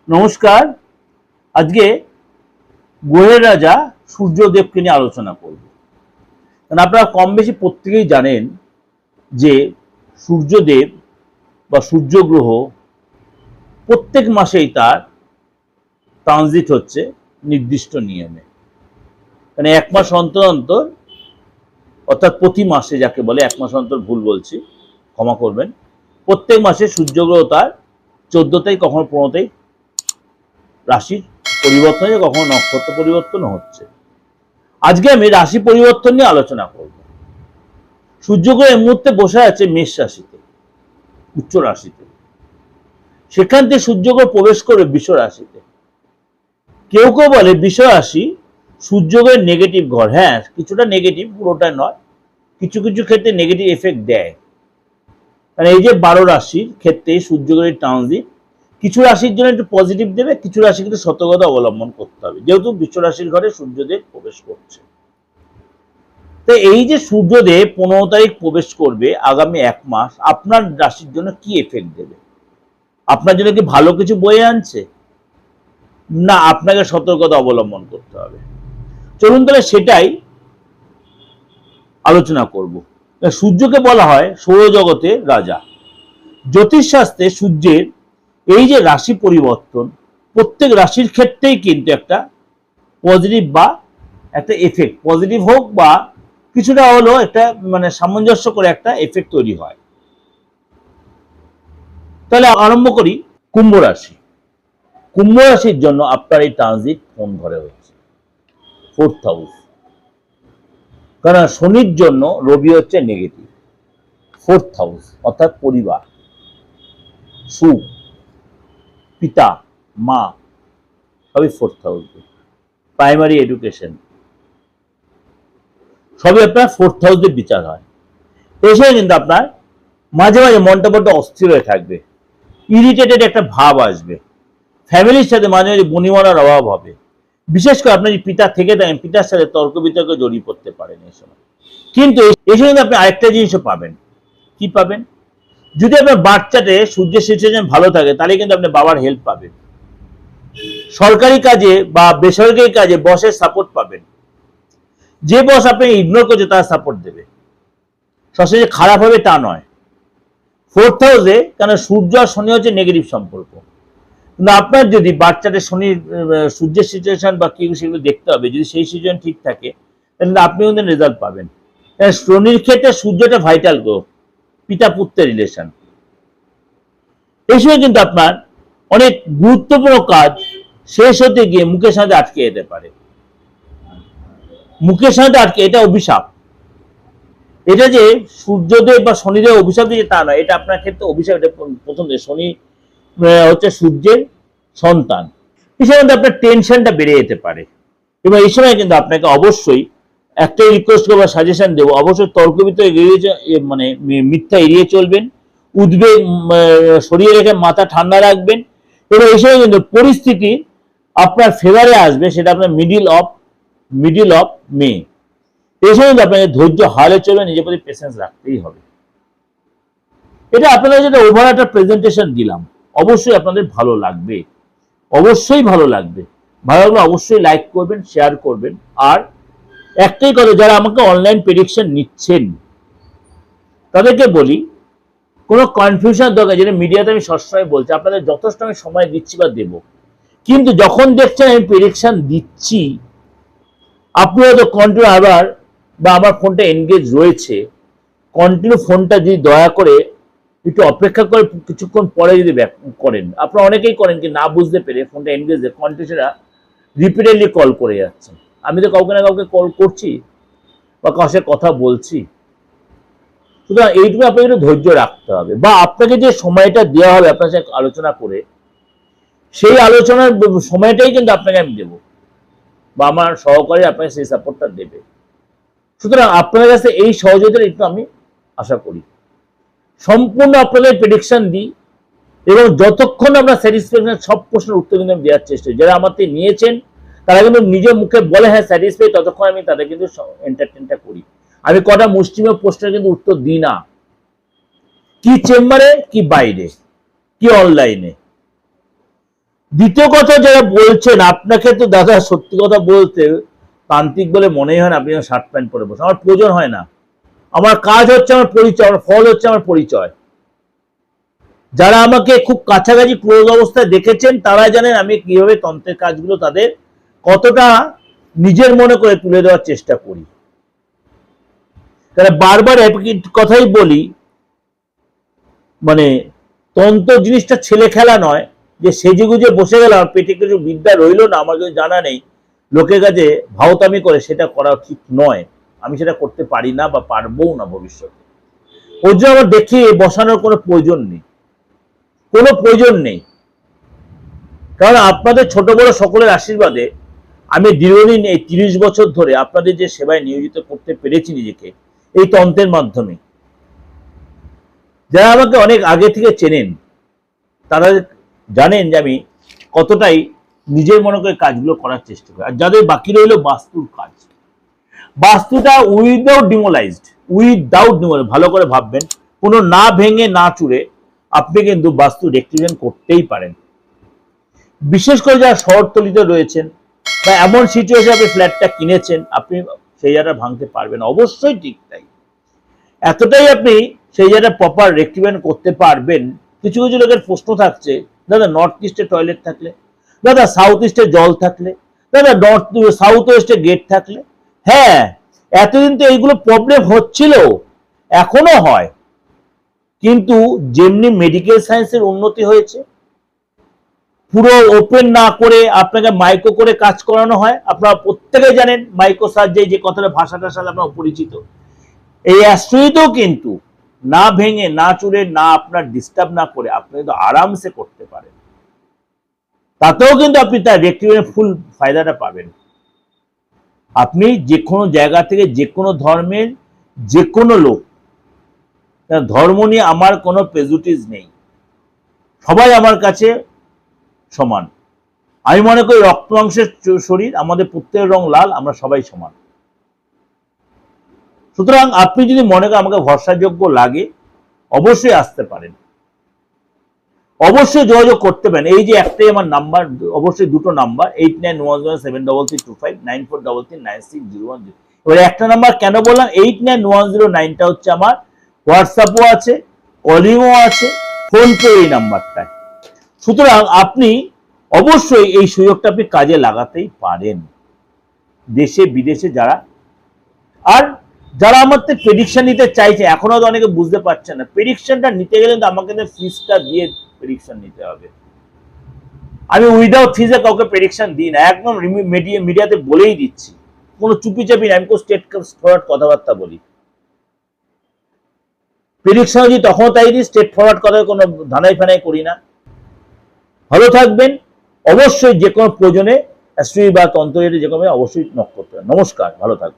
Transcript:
নমস্কার। আজকে গ্রহের রাজা সূর্যদেবকে নিয়ে আলোচনা করব। কারণ আপনারা কম বেশি প্রত্যেকেই জানেন যে সূর্যদেব বা সূর্যগ্রহ প্রত্যেক মাসেই তার ট্রানজিট হচ্ছে নির্দিষ্ট নিয়মে। মানে এক মাস অন্তর অন্তর, অর্থাৎ প্রতি মাসে, যাকে বলে এক মাস অন্তর ভুল বলছি, ক্ষমা করবেন, প্রত্যেক মাসে সূর্যগ্রহ তার 14 তারিখ কখনো 15 তারিখ রাশির পরিবর্তন হচ্ছে, কখনো নক্ষত্র পরিবর্তন হচ্ছে। আজকে আমি রাশি পরিবর্তন নিয়ে আলোচনা করব। সূর্যগ্রহ এই মুহূর্তে বসে আছে মেষ রাশিতে, উচ্চ রাশিতে। সেখান থেকে সূর্যগ্রহ প্রবেশ করবে বৃষ রাশিতে। কেউ কেউ বলে বৃষ রাশি সূর্যগ্রহের নেগেটিভ ঘর। হ্যাঁ, কিছুটা নেগেটিভ, পুরোটা নয়। কিছু কিছু ক্ষেত্রে নেগেটিভ এফেক্ট দেয়। কারণ এই যে 12 রাশির ক্ষেত্রে সূর্যগ্রহের ট্রানজিট কিছু রাশির জন্য একটু পজিটিভ দেবে, কিছু রাশি কিন্তু সতর্কতা অবলম্বন করতে হবে, যেহেতু বৃষ রাশির ঘরে সূর্যদেব প্রবেশ করছে। তো এই যে সূর্যদেব 15 তারিখ প্রবেশ করবে, আগামী এক মাস আপনার রাশির জন্য কি এফেক্ট দেবে? আপনার জন্য কি ভালো কিছু বয়ে আনছে, না আপনাকে সতর্কতা অবলম্বন করতে হবে? চলুন তাহলে সেটাই আলোচনা করব। সূর্যকে বলা হয় সৌরজগতের রাজা। জ্যোতিষশাস্ত্রে সূর্যের এই যে রাশি পরিবর্তন, প্রত্যেক রাশির ক্ষেত্রেই কিন্তু একটা পজিটিভ বা একটা এফেক্ট, পজিটিভ হোক বা কিছুটা হলো একটা মানে সামঞ্জস্য করে একটা এফেক্ট তৈরি হয়। তাহলে আরম্ভ করি। কুম্ভ রাশি। কুম্ভ রাশির জন্য আপনার এই ট্রানজিট কোন ঘরে হচ্ছে? 4th house. কারণ শনির জন্য রবি হচ্ছে নেগেটিভ। 4th হাউস অর্থাৎ পরিবার, সুখ, পিতা, মা, সবই 4th হাউস। প্রাইমারি এডুকেশন সবই আপনার 4th হাউসের বিচার হয়। এসে কিন্তু আপনার মাঝে মাঝে মনটা বড্ড অস্থির হয়ে থাকবে, ইরিটেটেড একটা ভাব আসবে, ফ্যামিলির সাথে মাঝে মাঝে বনিবনার অভাব হবে। বিশেষ করে আপনি যদি পিতা থেকে থাকেন, পিতার সাথে তর্ক বিতর্কে জড়িয়ে পড়তে পারেন এই সময়। কিন্তু এই সময় আপনি আরেকটা জিনিসও পাবেন। কি পাবেন? যদি আপনার বাচ্চাতে সূর্যের সিচুয়েশন ভালো থাকে, তাহলে কিন্তু আপনি বাবার হেল্প পাবেন। সরকারি কাজে বা বেসরকারি কাজে বসের সাপোর্ট পাবেন। যে বস আপনি ইগনোর করছে তার সাপোর্ট দেবে। সবসময় খারাপ হবে তা নয়। 4th হাউসে কেন সূর্য আর শনি হচ্ছে নেগেটিভ সম্পর্ক। কিন্তু আপনার যদি বাচ্চাদের শনির সূর্যের সিচুয়েশন বা কি সেগুলো দেখতে হবে, যদি সেই সিচুয়েশন ঠিক থাকে তাহলে আপনি কিন্তু রেজাল্ট পাবেন। শনির ক্ষেত্রে সূর্যটা ভাইটাল গ্রহ, পিতা পুত্রের রিলেশন। এই সময় কিন্তু আপনার অনেক গুরুত্বপূর্ণ কাজ শেষ হতে গিয়ে মুখের সাথে আটকে যেতে পারে। মুখের সাথে আটকে, এটা অভিশাপ। এটা যে সূর্যদেব বা শনিদেব অভিশাপ দিয়েছে তা নয়, এটা আপনার ক্ষেত্রে অভিশাপ। এটা প্রথম যে শনি হচ্ছে সূর্যের সন্তান, এই সময় আপনার টেনশনটা বেড়ে যেতে পারে। এবং এই সময় কিন্তু আপনাকে অবশ্যই একটাই রিকোয়েস্ট করবো, সাজেশন দেবো, অবশ্যই তর্ক বিতর্ক মানে মিথ্যা এড়িয়ে চলবেন। উদ্বেগ সরিয়ে রেখে মাথা ঠান্ডা রাখবেন। এবং এই সময় কিন্তু পরিস্থিতি আপনার ফেভারে আসবে, সেটা আপনার মিডিল অফ মে। এই সময় কিন্তু আপনাকে ধৈর্য হারালে চলবে, নিজের প্রতি পেশেন্স রাখতেই হবে। এটা আপনাদের যেটা ওভার একটা প্রেজেন্টেশন দিলাম, অবশ্যই আপনাদের ভালো লাগবে, অবশ্যই ভালো লাগবে। ভালো লাগলে অবশ্যই লাইক করবেন, শেয়ার করবেন। আর একটাই কথা, যারা আমাকে অনলাইন প্রেডিকশন নিচ্ছেন তাদেরকে বলি, কোনো কনফিউশন দরকার। যেটা মিডিয়াতে আমি সবসময় বলছি, আপনাদের যথেষ্ট আমি সময় দিচ্ছি বা দেব, কিন্তু যখন দেখছেন আমি প্রেডিকশন দিচ্ছি, আপনি হয়তো কন্টিনিউ আবার বা আমার ফোনটা এনগেজ রয়েছে, কন্টিনিউ ফোনটা যদি দয়া করে একটু অপেক্ষা করে কিছুক্ষণ পরে যদি ব্যাক করেন, আপনারা অনেকেই করেন কি না বুঝতে পেরে ফোনটা এনগেজ দিয়ে কন্টিনিউ রিপিটেডলি কল করে যাচ্ছেন। আমি তো কাউকে না কাউকে কল করছি বা কারোর সাথে কথা বলছি। সুতরাং এইটুকু আপনাকে একটু ধৈর্য রাখতে হবে, বা আপনাকে যে সময়টা দেওয়া হবে আপনার সাথে আলোচনা করে, সেই আলোচনার সময়টাই কিন্তু আপনাকে আমি দেবো, বা আমার সহকারী আপনাকে সেই সাপোর্টটা দেবে। সুতরাং আপনাদের কাছে এই সহযোগিতা একটু আমি আশা করি। সম্পূর্ণ আপনাদের প্রেডিকশন দিই এবং যতক্ষণ আমরা স্যাটিসফ্যাকশন, সব প্রশ্নের উত্তর কিন্তু আমি দেওয়ার চেষ্টা করি। যারা আমার থেকে নিয়েছেন তারা কিন্তু নিজের মুখে বলে হ্যাঁ স্যাটিসফাই, ততক্ষণ আমি তাদের কিন্তু এন্টারটেনটা করি। আমি কটা মুষ্টিমেয় প্রশ্নের কিন্তু উত্তর দিই না, কি চেম্বারে, কি বাইরে, কি অনলাইনে। দ্বিতীয় কথা, যারা বলছেন, আপনাকে তো দাদা সত্যি কথা বলতে তান্ত্রিক বলে মনেই হয় না আপনি শার্ট প্যান্ট পরে বসে। আমার প্রয়োজন হয় না। আমার কাজ হচ্ছে আমার পরিচয়, আমার ফল হচ্ছে আমার পরিচয়। যারা আমাকে খুব কাছাকাছি ক্লোজ অবস্থায় দেখেছেন তারা জানেন আমি কিভাবে তন্ত্রের কাজগুলো তাদের কতটা নিজের মনে করে তুলে দেওয়ার চেষ্টা করি। তারা বারবার একই কথাই বলি, মানে তন্ত্র জিনিসটা ছেলে খেলা নয় যে সেজে গুজে বসে গেলাম, পেটে কিছু বিদ্যা রইলো না, আমার কিছু জানা নেই, লোকের কাছে ভাওতামি করে সেটা করা ঠিক নয়। আমি সেটা করতে পারি না বা পারবও না ভবিষ্যতে। ওর জন্য আমার দেখিয়ে বসানোর কোনো প্রয়োজন নেই, কোনো প্রয়োজন নেই। কারণ আপনাদের ছোট বড় সকলের আশীর্বাদে আমি দীর্ঘদিন এই 30 বছর ধরে আপনাদের যে সেবায় নিয়োজিত করতে পেরেছি নিজেকে এই তন্ত্রের মাধ্যমে। যারা আমাকে অনেক আগে থেকে চেনেন তারা জানেন যে আমি কতটাই নিজের মনে করে কাজগুলো করার চেষ্টা করি। আর যাদের বাকি রইল বাস্তুর কাজ, বাস্তুটা উইদাউট ডিমোলাইজড, ভালো করে ভাববেন, কোনো না ভেঙে না চুরে আপনি কিন্তু বাস্তু রেক্টিফিকেশন করতেই পারেন। বিশেষ করে যারা শহরতলিতে রয়েছেন বা এমন সিচুয়েশন আপনি ফ্ল্যাটটা কিনেছেন, আপনি সেই জায়গাটা ভাঙতে পারবেন, অবশ্যই ঠিক তাই। এতটাই আপনি সেই জায়গাটা প্রপার রেক্টিফিকেশন করতে পারবেন। কিছু কিছু লোকের প্রশ্ন থাকছে, দাদা নর্থ ইস্টে টয়লেট থাকলে, দাদা সাউথ ইস্টে জল থাকলে, দাদা সাউথ ওয়েস্টে গেট থাকলে। হ্যাঁ, এতদিন তো এইগুলো প্রবলেম হচ্ছিল, এখনো হয়, কিন্তু যেমনি মেডিকেল সায়েন্সের উন্নতি হয়েছে, পুরো ওপেন না করে আপনাকে মাইক্রো করে কাজ করানো হয়। আপনারা প্রত্যেকে জানেন মাইক্রো সার্জারি যে কথাটা, ভাষাটার সাথে আপনার পরিচিত। এই অ্যাস্ট্রোইতেও কিন্তু না ভেঙে না চুরে না আপনার ডিস্টার্ব না করে আপনি কিন্তু আরামসে করতে পারেন। তাতেও কিন্তু আপনি তার রেক্টিফিকেশনের ফুল ফায়দাটা পাবেন। আপনি যে কোনো জায়গা থেকে যে কোনো ধর্মের যে কোনো লোক, ধর্ম নিয়ে আমার কোনো প্রেজুডিস নেই, সবাই আমার কাছে সমান। আমি মনে করি রক্ত মাংসের শরীর, আমাদের প্রত্যেকের রং লাল, আমরা সবাই সমান। সুতরাং আপনি যদি মনে করেন আমাকে ভরসাযোগ্য লাগে, অবশ্যই আসতে পারেন, অবশ্যই যোগাযোগ করতে পারেন। এই যে একটাই আমার নাম্বার, অবশ্যই দুটো নাম্বার, 8910733325, 94339601। এবার একটা নাম্বার কেন বললাম, 891009টা হচ্ছে আমার হোয়াটসঅ্যাপও আছে, কলিংও আছে, ফোনপে এই নাম্বারটায়। সুতরাং আপনি অবশ্যই এই সুযোগটা আপনি কাজে লাগাতেই পারেন, দেশে বিদেশে যারা। আর যারা আমার থেকে প্রেডিকশন নিতে চাইছে, এখনো তো অনেকে বুঝতে পারছে না, প্রেডিকশনটা নিতে গেলে তো আমাকে ফিজটা দিয়ে প্রেডিকশন নিতে হবে। আমি উইদাউট ফিজে কাউকে প্রেডিকশন দিই না, একদম মিডিয়াতে বলেই দিচ্ছি, কোনো চুপিচাপি না, আমি কোনো স্টেট ফরওয়ার্ড কথাবার্তা বলি। প্রেডিকশন যদি তখন তাই দিই, স্টেট ফরওয়ার্ড কথা কোনো ধানাই ফানাই করি না। ভালো থাকবেন, অবশ্যই যে কোনো প্রয়োজনে অ্যাস্ট্রোলজি বা তন্ত্র যে কোনো অবশ্যই নক করতে হবে। নমস্কার, ভালো থাকবেন।